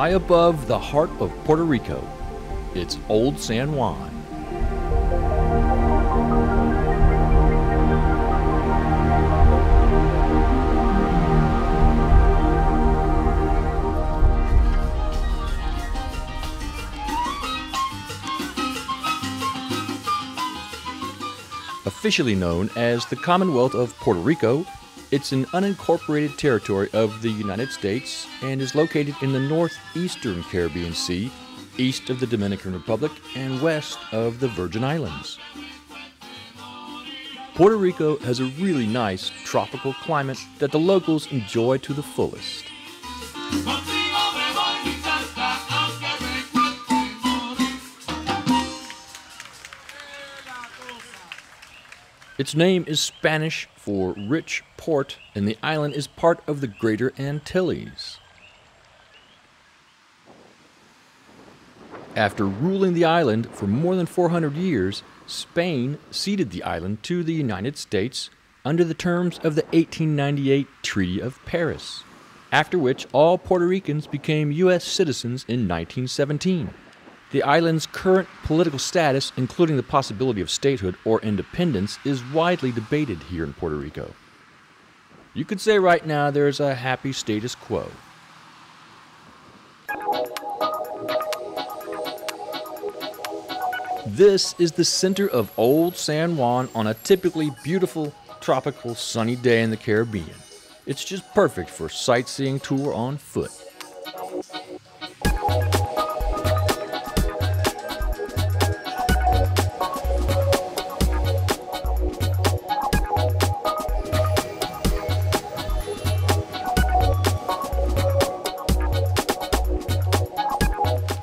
high above the heart of Puerto Rico. It's Old San Juan. Officially known as the Commonwealth of Puerto Rico, it's an unincorporated territory of the United States and is located in the northeastern Caribbean Sea, east of the Dominican Republic and west of the Virgin Islands. Puerto Rico has a really nice tropical climate that the locals enjoy to the fullest. Its name is Spanish for rich port, and the island is part of the Greater Antilles. After ruling the island for more than 400 years, Spain ceded the island to the United States under the terms of the 1898 Treaty of Paris, after which all Puerto Ricans became U.S. citizens in 1917. The island's current political status, including the possibility of statehood or independence, is widely debated here in Puerto Rico. You could say right now there's a happy status quo. This is the center of Old San Juan on a typically beautiful, tropical, sunny day in the Caribbean. It's just perfect for a sightseeing tour on foot.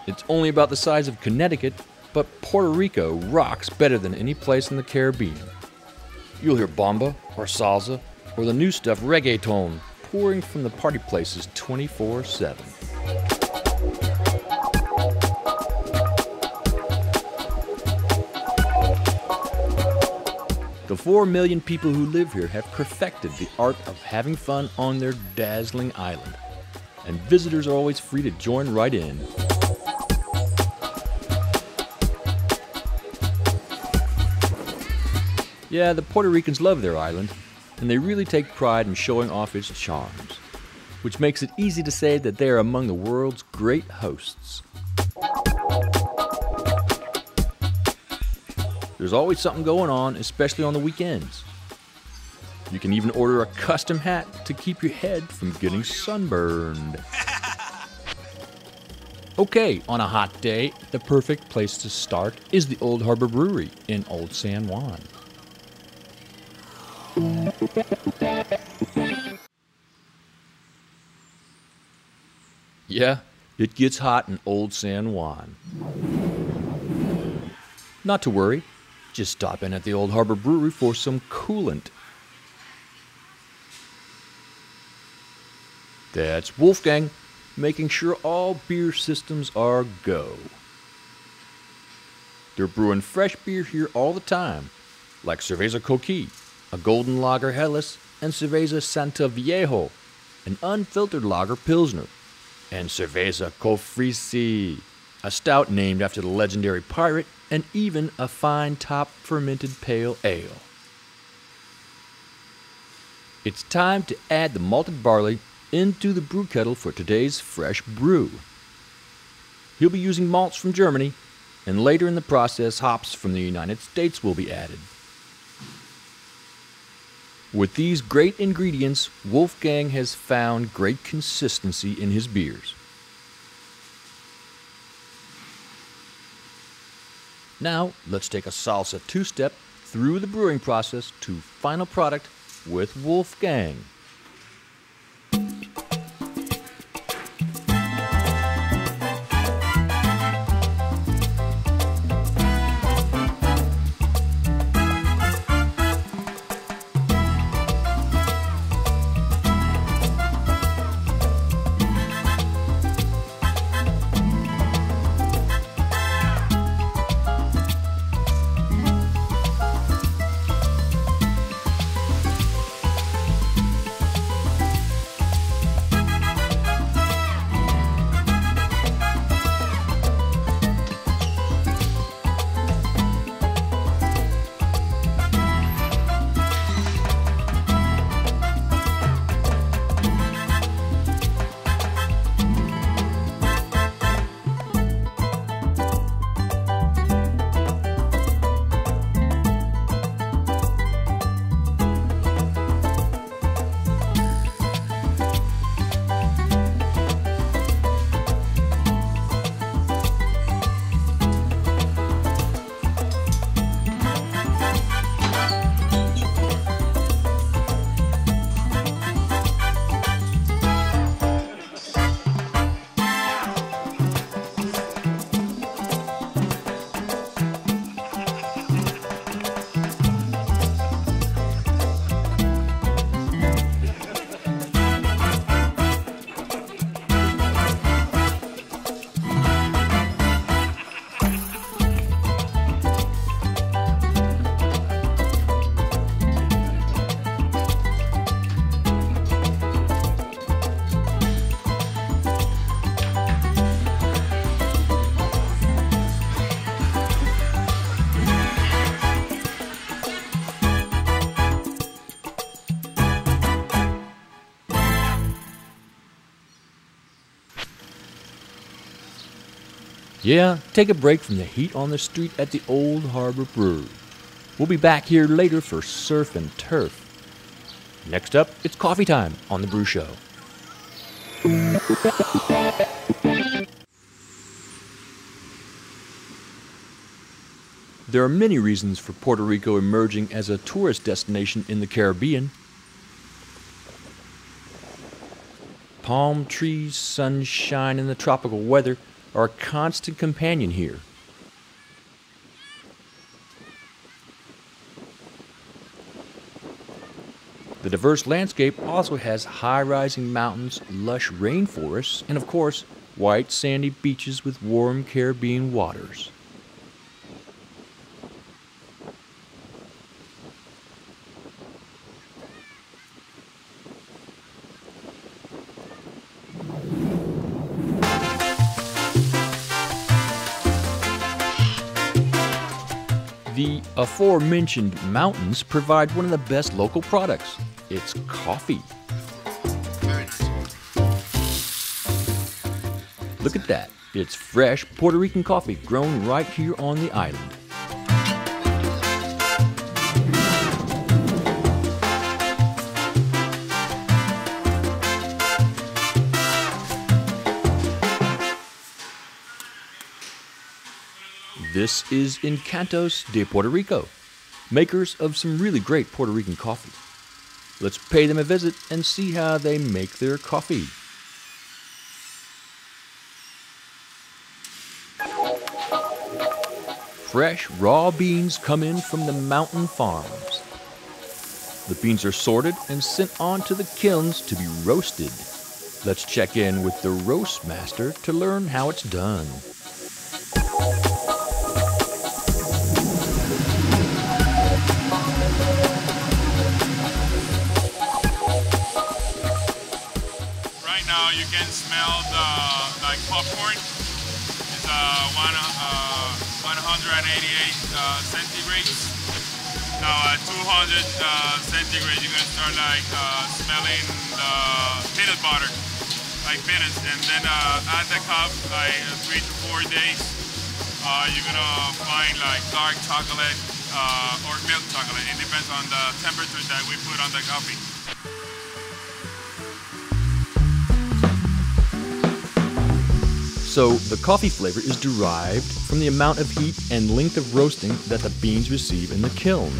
It's only about the size of Connecticut, but Puerto Rico rocks better than any place in the Caribbean. You'll hear bomba or salsa or the new stuff reggaeton pouring from the party places 24/7. The 4 million people who live here have perfected the art of having fun on their dazzling island, and visitors are always free to join right in. Yeah, the Puerto Ricans love their island, and they really take pride in showing off its charms, which makes it easy to say that they are among the world's great hosts. There's always something going on, especially on the weekends. You can even order a custom hat to keep your head from getting sunburned. Okay, on a hot day, the perfect place to start is the Old Harbor Brewery in Old San Juan. Yeah, it gets hot in Old San Juan. Not to worry, just stop in at the Old Harbor Brewery for some coolant. That's Wolfgang, making sure all beer systems are go. They're brewing fresh beer here all the time, like Cerveza Coqui, a golden lager Helles, and Cerveza Santa Viejo, an unfiltered lager Pilsner, and Cerveza Cofrisi, a stout named after the legendary pirate, and even a fine top fermented pale ale. It's time to add the malted barley into the brew kettle for today's fresh brew. He'll be using malts from Germany, and later in the process, hops from the United States will be added. With these great ingredients, Wolfgang has found great consistency in his beers. Now, let's take a salsa two-step through the brewing process to final product with Wolfgang. Yeah, take a break from the heat on the street at the Old Harbor Brewery. We'll be back here later for Surf and Turf. Next up, it's coffee time on the Brewshow. There are many reasons for Puerto Rico emerging as a tourist destination in the Caribbean. Palm trees, sunshine, and the tropical weather are a constant companion here. The diverse landscape also has high-rising mountains, lush rainforests, and of course, white sandy beaches with warm Caribbean waters. The aforementioned mountains provide one of the best local products. It's coffee. Very nice. Look at that. It's fresh Puerto Rican coffee grown right here on the island. This is Encantos de Puerto Rico, makers of some really great Puerto Rican coffee. Let's pay them a visit and see how they make their coffee. Fresh, raw beans come in from the mountain farms. The beans are sorted and sent on to the kilns to be roasted. Let's check in with the roast master to learn how it's done. Right now you can smell the like popcorn. It's 188 centigrades. Now at 200 centigrade you're gonna start like smelling the peanut butter, like peanuts, and then at the cup like 3 to 4 days you're gonna find like dark chocolate or milk chocolate. It depends on the temperature that we put on the coffee. So the coffee flavor is derived from the amount of heat and length of roasting that the beans receive in the kiln.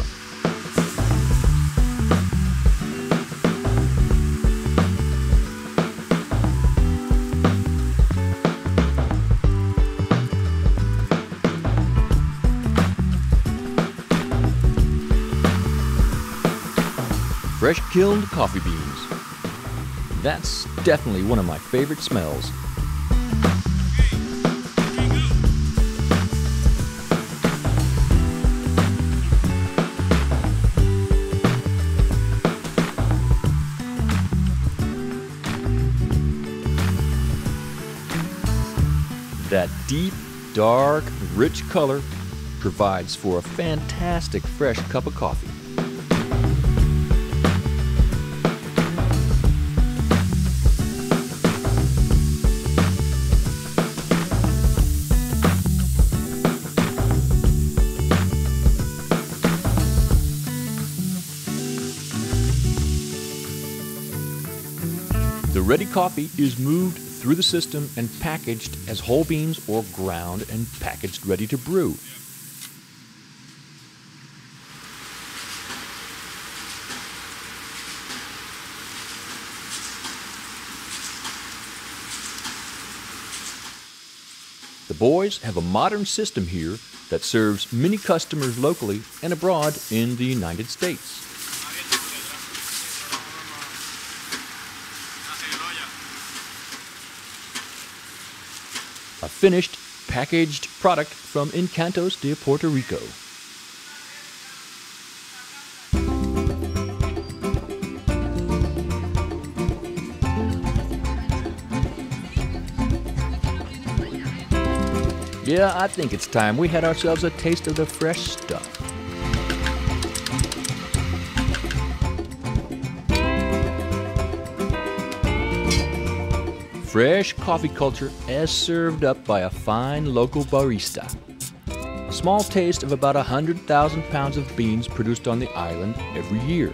Fresh kilned coffee beans. That's definitely one of my favorite smells. That deep, dark, rich color provides for a fantastic fresh cup of coffee. The ready coffee is moved through the system and packaged as whole beans or ground and packaged ready to brew. The boys have a modern system here that serves many customers locally and abroad in the United States. A finished, packaged product from Encantos de Puerto Rico. Yeah, I think it's time we had ourselves a taste of the fresh stuff. fresh coffee culture as served up by a fine local barista. A small taste of about 100,000 pounds of beans produced on the island every year.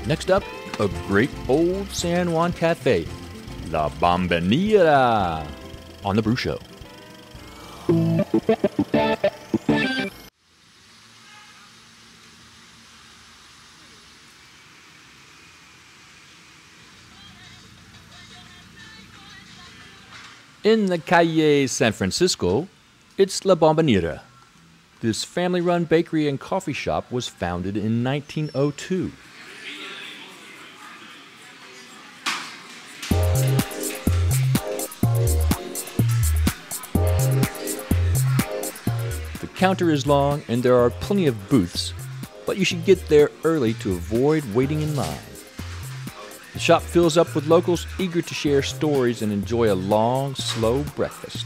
Next up, a great old San Juan cafe, La Bombonera, on the Brewshow. In the Calle San Francisco, it's La Bombonera. This family-run bakery and coffee shop was founded in 1902. The counter is long and there are plenty of booths, but you should get there early to avoid waiting in line. The shop fills up with locals eager to share stories and enjoy a long, slow breakfast.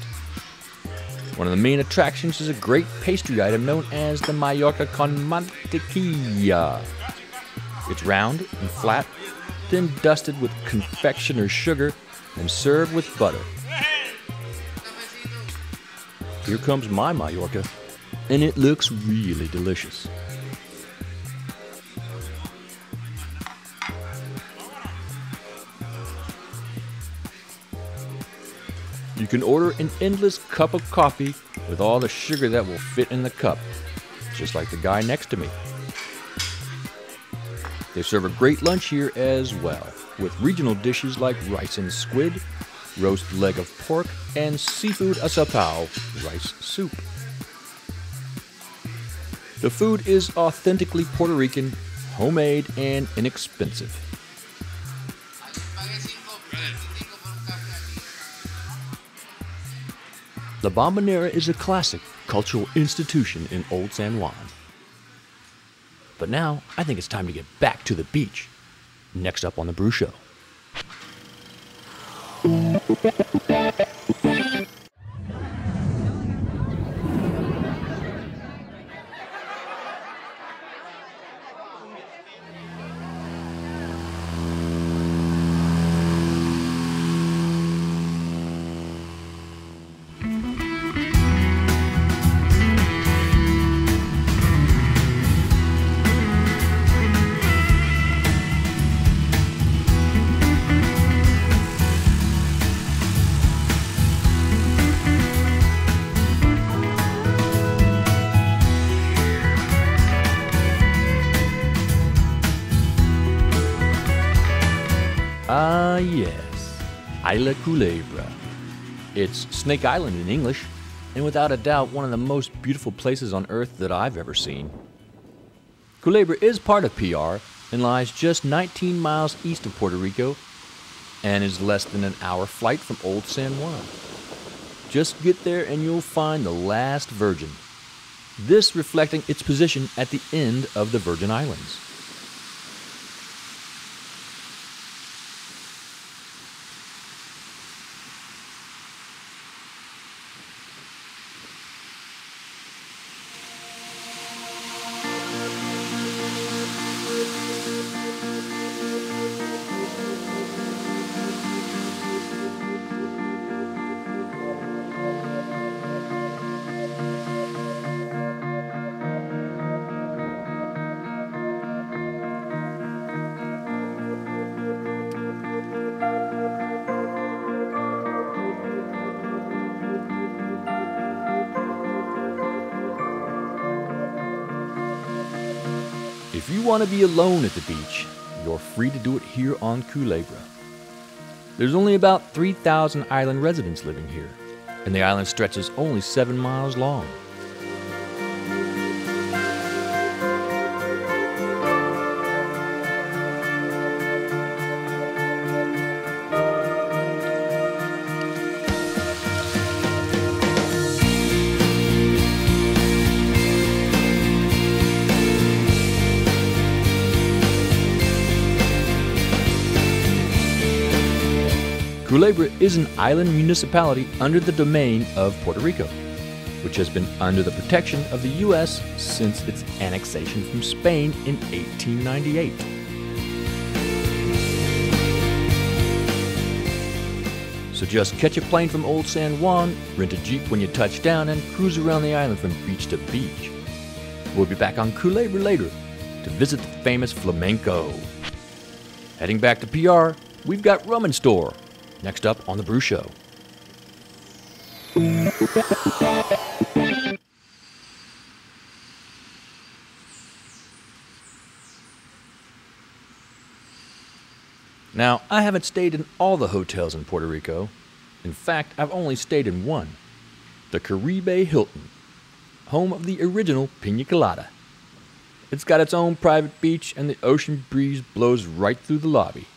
One of the main attractions is a great pastry item known as the Mallorca con mantequilla. It's round and flat, then dusted with confectioner's sugar and served with butter. Here comes my Mallorca, and it looks really delicious. You can order an endless cup of coffee with all the sugar that will fit in the cup, just like the guy next to me. They serve a great lunch here as well, with regional dishes like rice and squid, roast leg of pork, and seafood asapao, rice soup. The food is authentically Puerto Rican, homemade, and inexpensive. La Bombonera is a classic cultural institution in Old San Juan. But now, I think it's time to get back to the beach. Next up on the Brewshow. Ah, yes, Isla Culebra. It's Snake Island in English, and without a doubt one of the most beautiful places on earth that I've ever seen. Culebra is part of PR and lies just 19 miles east of Puerto Rico and is less than an hour flight from Old San Juan. Just get there and you'll find the last Virgin, this reflecting its position at the end of the Virgin Islands. If you want to be alone at the beach, you're free to do it here on Culebra. There's only about 3,000 island residents living here, and the island stretches only 7 miles long. Culebra is an island municipality under the domain of Puerto Rico, which has been under the protection of the U.S. since its annexation from Spain in 1898. So just catch a plane from Old San Juan, rent a Jeep when you touch down, and cruise around the island from beach to beach. We'll be back on Culebra later to visit the famous flamenco. Heading back to PR, we've got Rum and Store. Next up on the Brewshow. Now, I haven't stayed in all the hotels in Puerto Rico. In fact, I've only stayed in one, the Caribe Hilton, home of the original Piña Colada. It's got its own private beach, and the ocean breeze blows right through the lobby.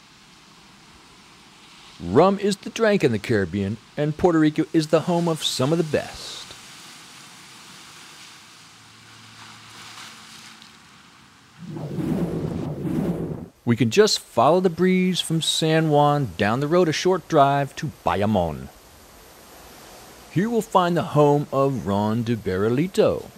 Rum is the drink in the Caribbean, and Puerto Rico is the home of some of the best. We can just follow the breeze from San Juan down the road a short drive to Bayamon. Here we'll find the home of Ron de Barrilito.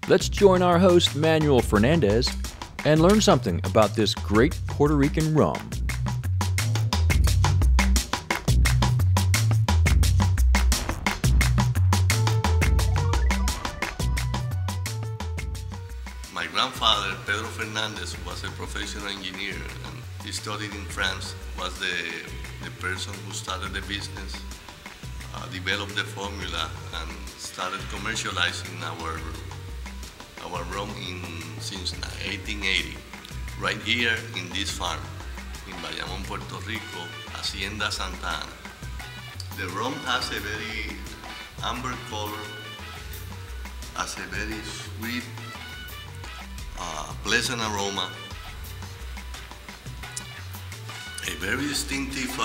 Let's join our host, Manuel Fernandez, and learn something about this great Puerto Rican rum. My grandfather, Pedro Fernandez, was a professional engineer, and he studied in France, was the person who started the business, developed the formula, and started commercializing our rum since 1880, right here in this farm, in Bayamon, Puerto Rico, Hacienda Santa Ana. The rum has a very amber color, has a very sweet, pleasant aroma, a very distinctive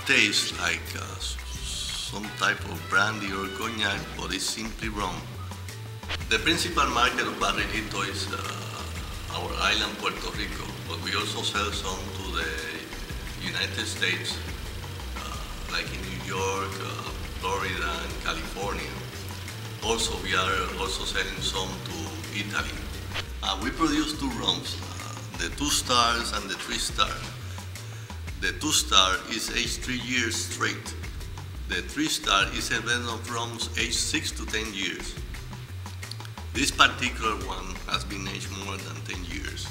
taste like some type of brandy or cognac, but it's simply rum. The principal market of Barrilito is our island, Puerto Rico, but we also sell some to the United States, like in New York, Florida, and California. Also, we are also selling some to Italy. We produce two rums, the 2 stars and the 3 star. The 2 star is aged 3 years straight. The 3 star is a blend of rums aged 6 to 10 years. This particular one has been aged more than 10 years.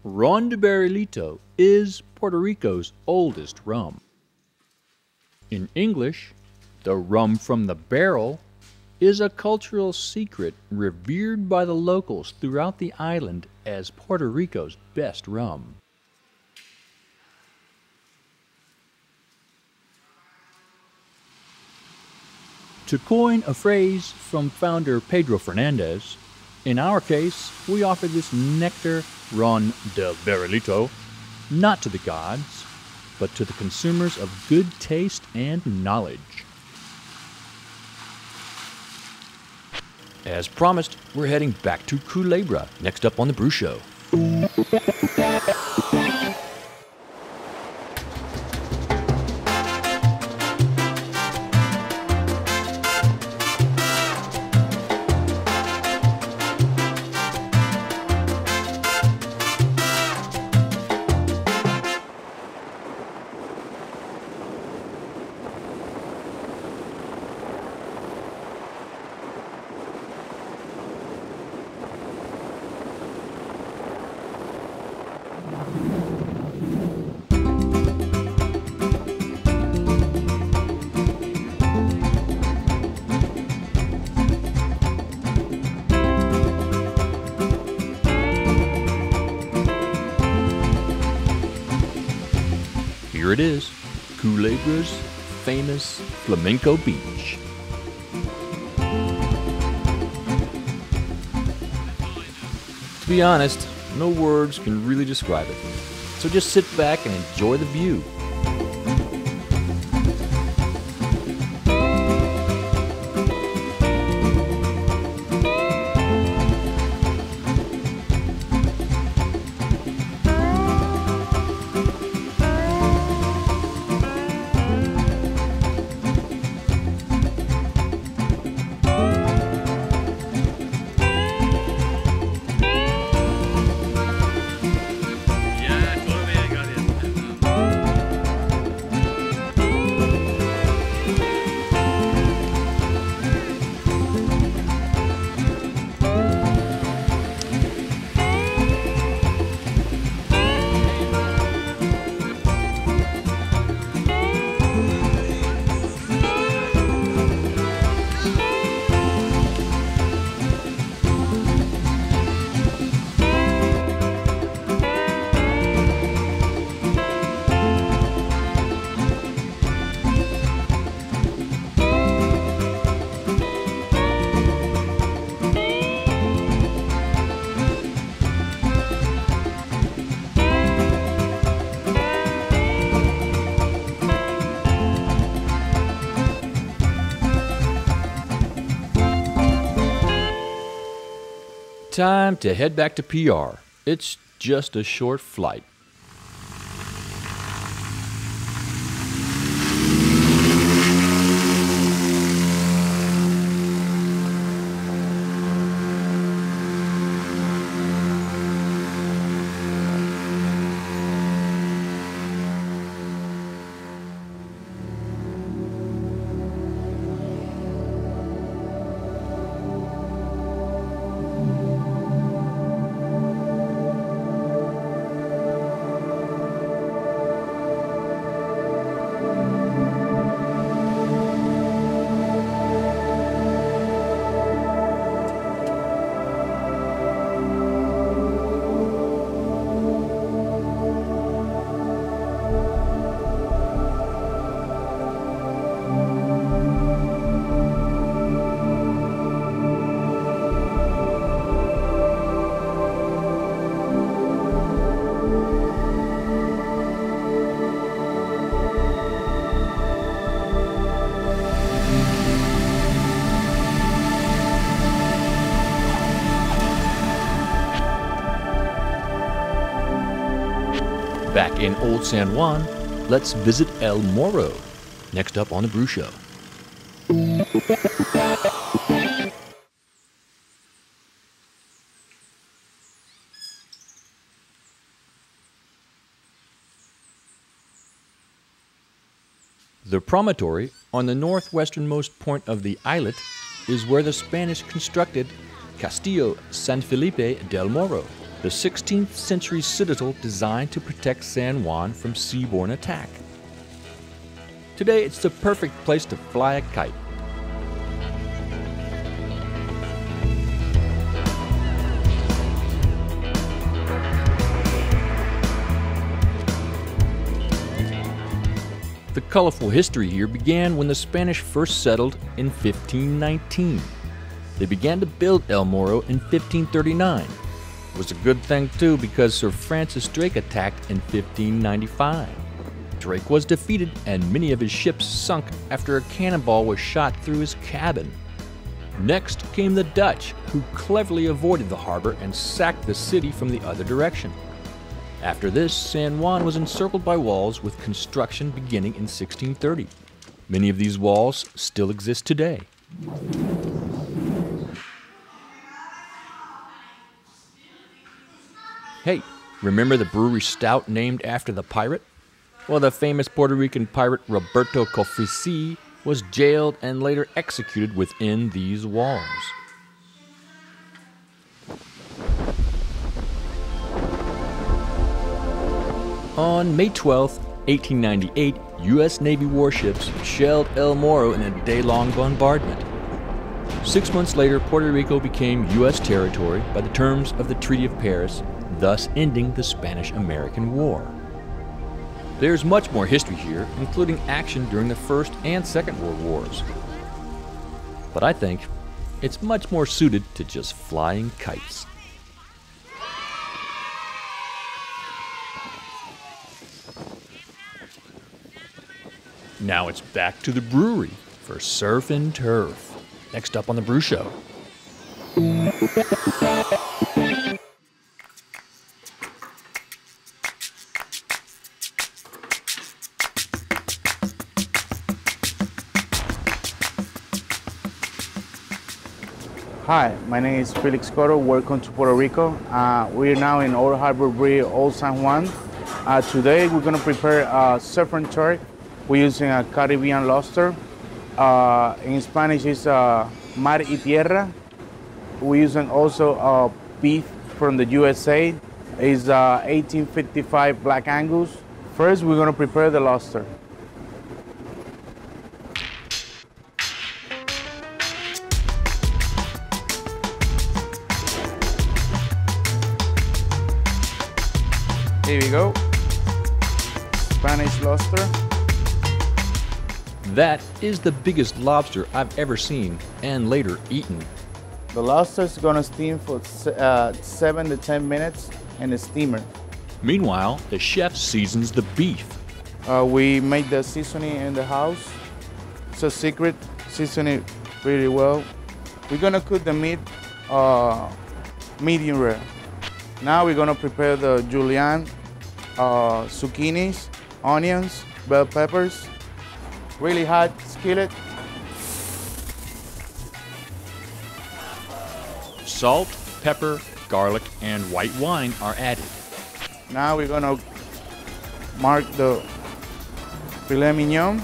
Ron de Barrilito is Puerto Rico's oldest rum. In English, the rum from the barrel is a cultural secret revered by the locals throughout the island as Puerto Rico's best rum. To coin a phrase from founder Pedro Fernandez, in our case, we offer this nectar Ron de Barrilito not to the gods, but to the consumers of good taste and knowledge. As promised, we're heading back to Culebra, next up on the Brewshow. here it is, Culebra's famous Flamenco Beach. To be honest, no words can really describe it. So just sit back and enjoy the view. Time to head back to PR. It's just a short flight. Back in Old San Juan, let's visit El Morro, next up on the Brewshow. The promontory on the northwesternmost point of the islet is where the Spanish constructed Castillo San Felipe del Morro, the 16th century citadel designed to protect San Juan from seaborne attack. Today, it's the perfect place to fly a kite. The colorful history here began when the Spanish first settled in 1519. They began to build El Morro in 1539. It was a good thing too, because Sir Francis Drake attacked in 1595. Drake was defeated and many of his ships sunk after a cannonball was shot through his cabin. Next came the Dutch, who cleverly avoided the harbor and sacked the city from the other direction. After this, San Juan was encircled by walls, with construction beginning in 1630. Many of these walls still exist today. Hey, remember the brewery stout named after the pirate? Well, the famous Puerto Rican pirate Roberto Cofresi was jailed and later executed within these walls. On May 12, 1898, U.S. Navy warships shelled El Morro in a day-long bombardment. 6 months later, Puerto Rico became U.S. territory by the terms of the Treaty of Paris, thus ending the Spanish-American War. There's much more history here, including action during the First and Second World Wars. But I think it's much more suited to just flying kites. Now it's back to the brewery for Surf and Turf. Next up on the Brewshow. Hi, my name is Felix Coro. Welcome to Puerto Rico. We're now in Old Harbor Brewery, Old San Juan. Today we're going to prepare surf and turf. We're using a Caribbean lobster. In Spanish it's mar y tierra. We're using also beef from the USA. It's 1855 Black Angus. First we're going to prepare the lobster. Here we go. Spanish lobster. That is the biggest lobster I've ever seen and later eaten. The lobster is gonna steam for 7 to 10 minutes in the steamer. Meanwhile, the chef seasons the beef. We make the seasoning in the house. It's a secret. Season it really well. We're gonna cook the meat medium rare. Now we're gonna prepare the julienne, zucchinis, onions, bell peppers. Really hot skillet. Salt, pepper, garlic, and white wine are added. Now we're gonna mark the filet mignon.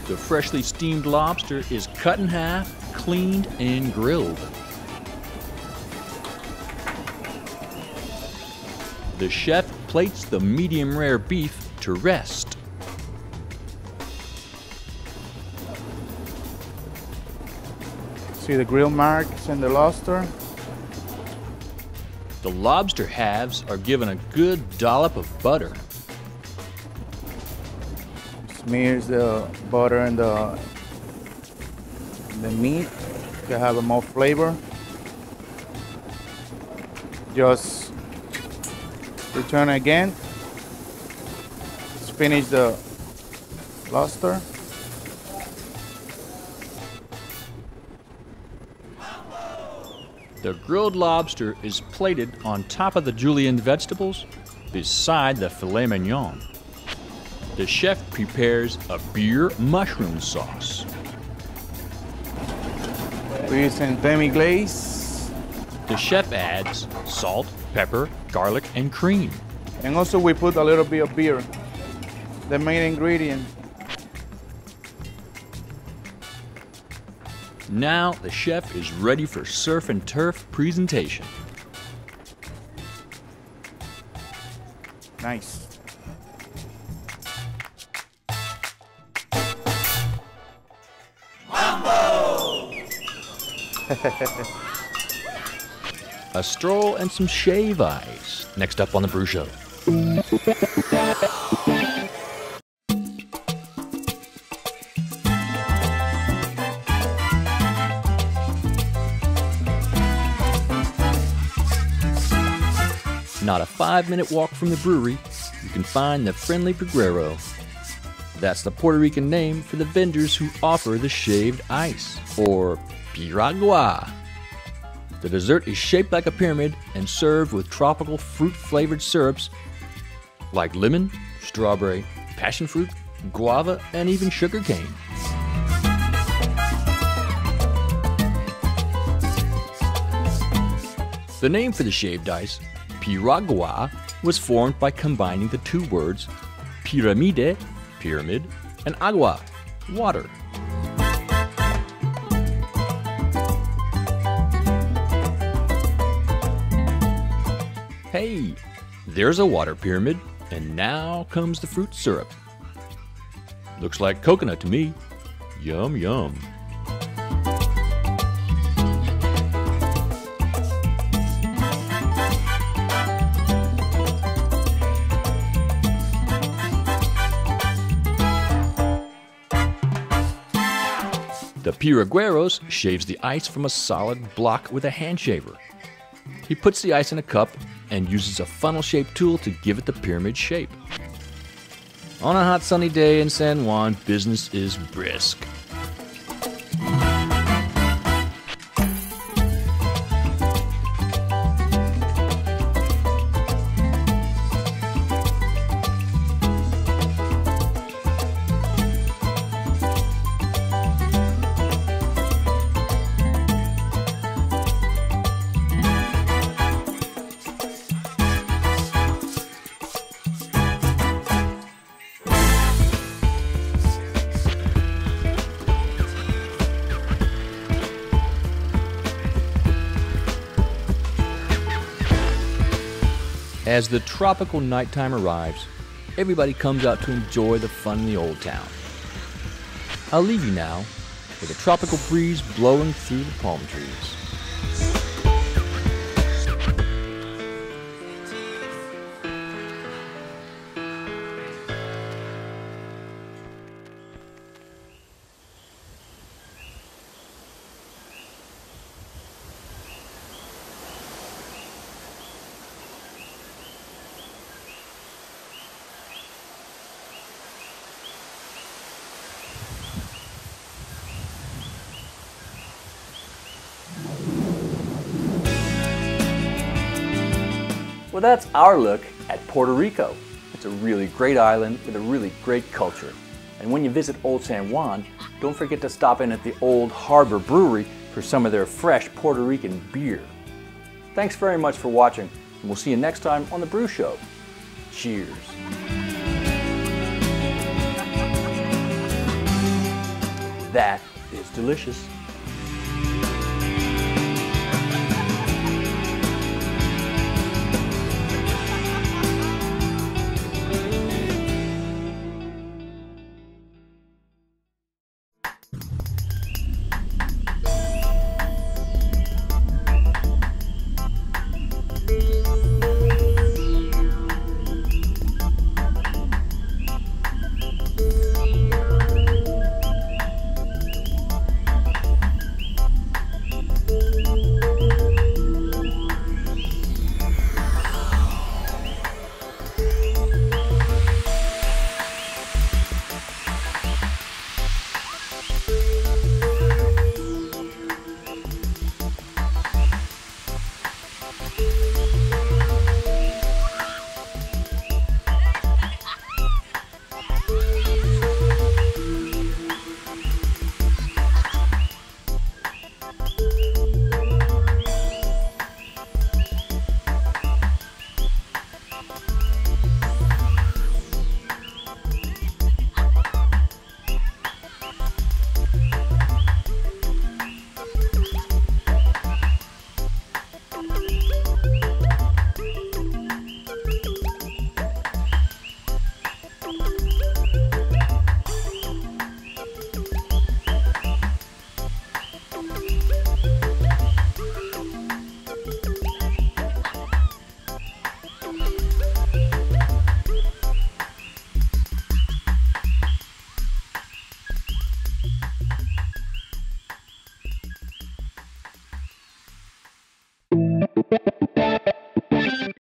The freshly steamed lobster is cut in half, cleaned, and grilled. The chef plates the medium rare beef to rest. See the grill marks in the lobster. The lobster halves are given a good dollop of butter. Smears the butter and the meat to have a more flavor. Just return again. Let's finish the lobster. The grilled lobster is plated on top of the julienne vegetables beside the filet mignon. The chef prepares a beer mushroom sauce. We're using demi-glace. The chef adds salt, pepper, garlic, and cream. And also we put a little bit of beer, the main ingredient. Now the chef is ready for surf and turf presentation. Nice. A stroll and some shave ice. Next up on the Brewshow. Not a 5-minute walk from the brewery, you can find the friendly Peguero. That's the Puerto Rican name for the vendors who offer the shaved ice, or piragua. The dessert is shaped like a pyramid and served with tropical fruit-flavored syrups like lemon, strawberry, passion fruit, guava, and even sugarcane. The name for the shaved ice, piragua, was formed by combining the two words piramide, pyramid, and agua, water. Hey, there's a water pyramid, and now comes the fruit syrup. Looks like coconut to me. Yum, yum. Piragüeros shaves the ice from a solid block with a hand shaver. He puts the ice in a cup and uses a funnel-shaped tool to give it the pyramid shape. On a hot sunny day in San Juan, business is brisk. As the tropical nighttime arrives, everybody comes out to enjoy the fun in the old town. I'll leave you now with a tropical breeze blowing through the palm trees. Well, that's our look at Puerto Rico. It's a really great island with a really great culture. And when you visit Old San Juan, don't forget to stop in at the Old Harbor Brewery for some of their fresh Puerto Rican beer. Thanks very much for watching, and we'll see you next time on the Brewshow. Cheers. That is delicious.